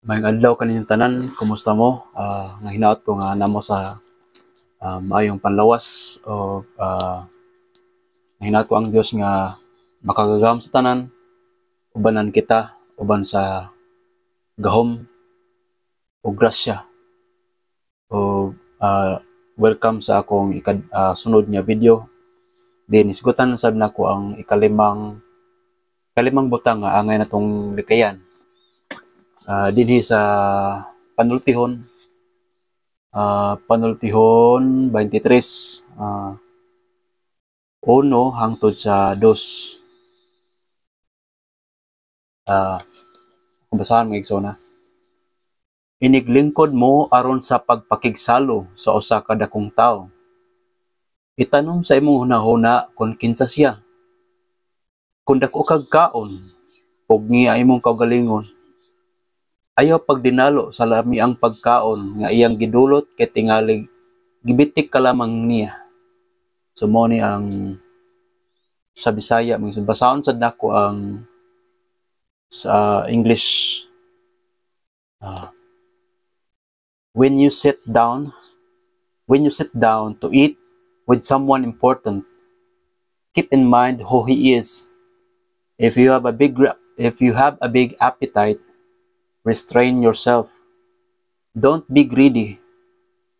Maayong adlaw kaninyong tanan, kumusta mo? Nga hinaot ko nga namo sa maayong panlawas o nga hinaot ko ang Dios nga makagagam sa tanan, ubanan kita, uban sa gahom o grasya. O welcome sa akong sunod nga video. Din isgutan sab nako ang ikalimang butang nga angay natong likayan. Dinhi sa panultihon 23 1 hangtod sa 2. Kung basahan mga igsoon na. Iniglingkod mo aron sa pagpakigsalo sa usa ka dakong tawo. Itanom sa imong hunahuna kung kinsa siya. Kung dako kag kaon ug niya imong kaugalingon, ayaw pagdinalo sa lami ang pagkaon nga iyang gidulot kay tingalig gibitik ka lamang niya. So mo ni ang sa Bisaya, basahon sad nako ang sa English. When you sit down to eat with someone important, keep in mind who he is. If you have a big appetite, restrain yourself. Don't be greedy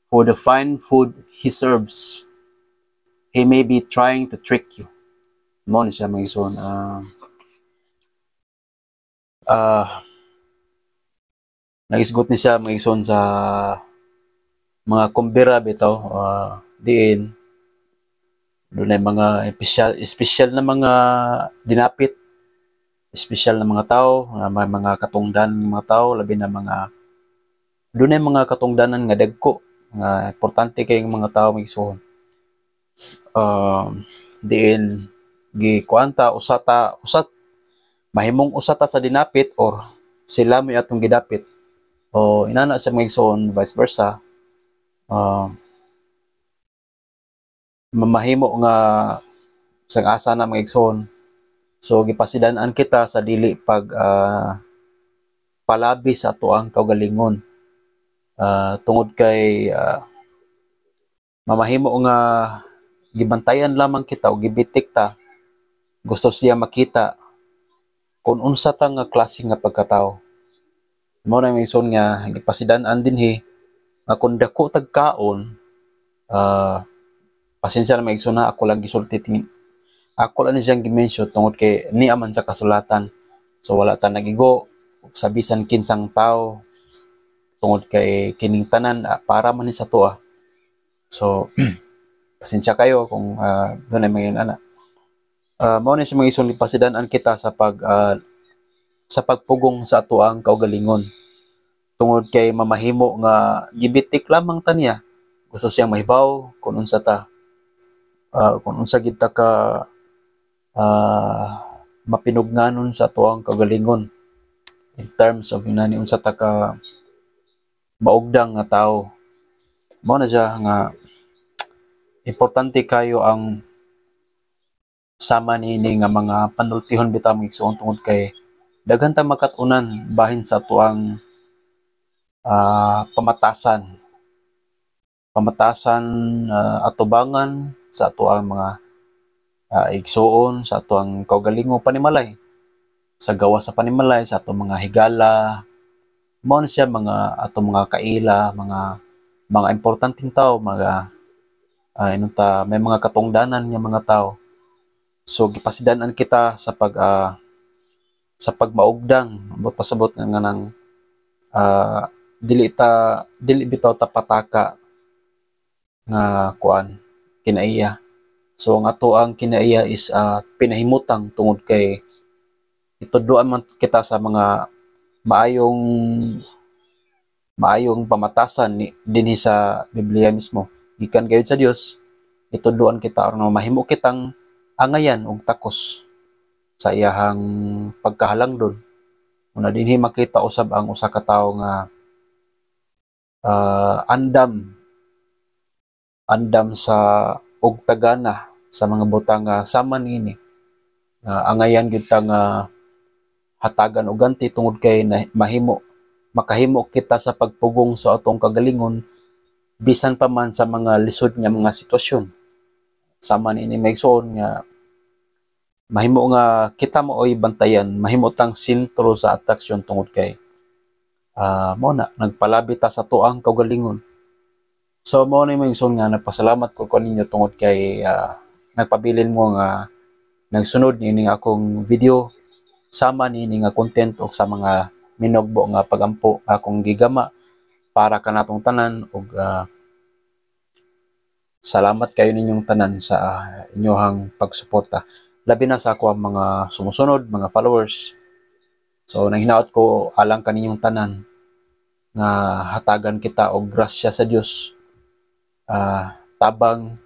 for the fine food he serves. He may be trying to trick you. Mo ni siya mga igsoon. Nagisgot ni siya mga igsoon sa mga kumbira bitaw. Diin doon ay mga special na mga dinapit, special na mga tao, may mga katungdan ng mga tao, labi na mga doon ay mga katungdanan nga dagko nga importante kay mga tao mga igsoon. Diin gikuanta usat mahimong usata sa dinapit or sila may atong gidapit o inana sa mga igsoon, vice versa. Mamahimo nga sang asa na mga igsoon. So gipasidan-an kita sa dili pag palabi sa ato ang kaugalingon. Tungod kay mamahimo nga gibantayan lamang kita o gibitik ta, gusto siya makita kung unsa ta nga klase nga pagkatao. Mao na mison nga gipasidan-an dinhi nga kung dako tag kaon, pasensya na maigsoon na ako lang gisulti ako lang siyang gi-mention tungod kay ni aman sa kasulatan. So wala ta nagigo sa bisan kinsang tao tungod kay kining tanan para man ni sa tuwa. So pasensya kayo kung doon ay mayon ana. Mao ni siya mga igsoon gipasidan-an kita sa pagpugong sa ato ang kaugalingon. Tungod kay mamahimo nga gibitik lamang ta niya. Gusto siyang mahibaw kung unsa ta kung unsa gid ta ka mapinugnanon sa ato ang kaugalingon in terms of inani unsa ta ka maugdang nga tao. Mao na siya nga importante kayo ang sama niini nga mga panultihon bitaw mga igsoon tungod kay daghan ta makatunan bahin sa ato ang pamatasan atubangan sa ato ang mga igsoon, sa ato ang kaugalingong panimalay, sa gawa sa panimalay, sa ato mga higala. Mao na siya mga ato mga kaila, mga importanteng tao, mga may mga katungdanan nga mga tao. So gipasidan-an kita sa pagmaugdang ambot pasabot nga nang dili bitaw ta pataka nga kuan kinaiya. So ang ato ang kinaiya is pinahimutang tungod kay itudloan man kita sa mga maayong pamatasan dinhi sa Biblia mismo. Gikan gayud sa Dios, itudloan kita aron mahimo kitang angayan og takos sa iyahang pagkahalangdon. Una dinhi makita usab ang usa ka tawo nga andam sa og tagana sa mga butang nga sama niini. Angayan gyud ta nga hatagan og ganti tungod kay mahimo makahimo kita sa pagpugong sa atong kagalingon bisan pa man sa mga lisod nga mga sitwasyon. Sama ni Maigsoon nga mahimo nga kita mooy bantayan, mahimo tang sentro sa atraksyon tungod kay mo na nagpalabi ta sa tuang kaugalingon. So mo ni Maigsoon nga nagpasalamat ko kaninyo tungod kay nagpabilin mo nga nagsunod niini nga akong video sama niini nga content o sa mga minugbo nga pagampo akong gigama para kanatong tanan ug salamat kayo ninyong tanan sa inyohang pagsuporta. Labi na sa ako ang mga sumusunod, mga followers. So, nanghinaot ko alang kaninyong tanan nga hatagan kita og grasya sa Dios. Tabang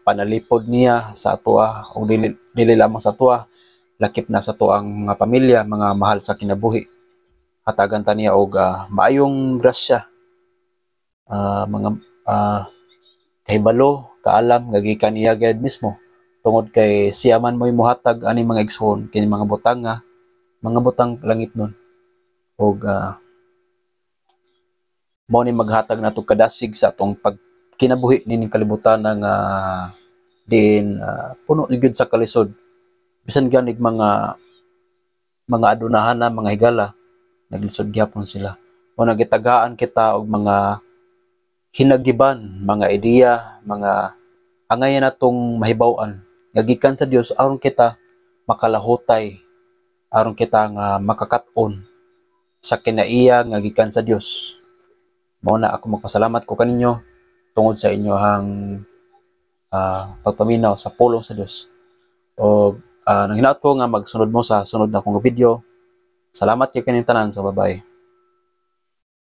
panalipod niya sa atua o dili lamang sa atua, lakip na sa tuang mga pamilya, mga mahal sa kinabuhi. Hatagan ta niya og maayong grasya. Mga kahibalo, kaalam, gagikan niya gayud mismo. Tungod kay siya man mo'y muhatag ani mga igsoon kini mga butang langit nun. Og mao ni maghatag nato kadasig sa atong pagkinabuhi nining kalibutan nga din puno gyud sa kalisod. Bisan ganig mga adunahan na mga higala naglisod gyapon sila. O nagitagaan kita og mga hinagiban, mga ideya, mga angayan natong mahibaw-an gagikan sa Dios aron kita makalahutay, aron kita nga makakaton sa kinaiya nga gikan sa Dios. Mao na ako magpasalamat ko kaninyo tungod sa inyohang pagpaminaw sa pulong sa Dios. O nanghinaot ko nga magsunod mo sa sunod na kong video. Salamat kay kaning tanan. So bye-bye.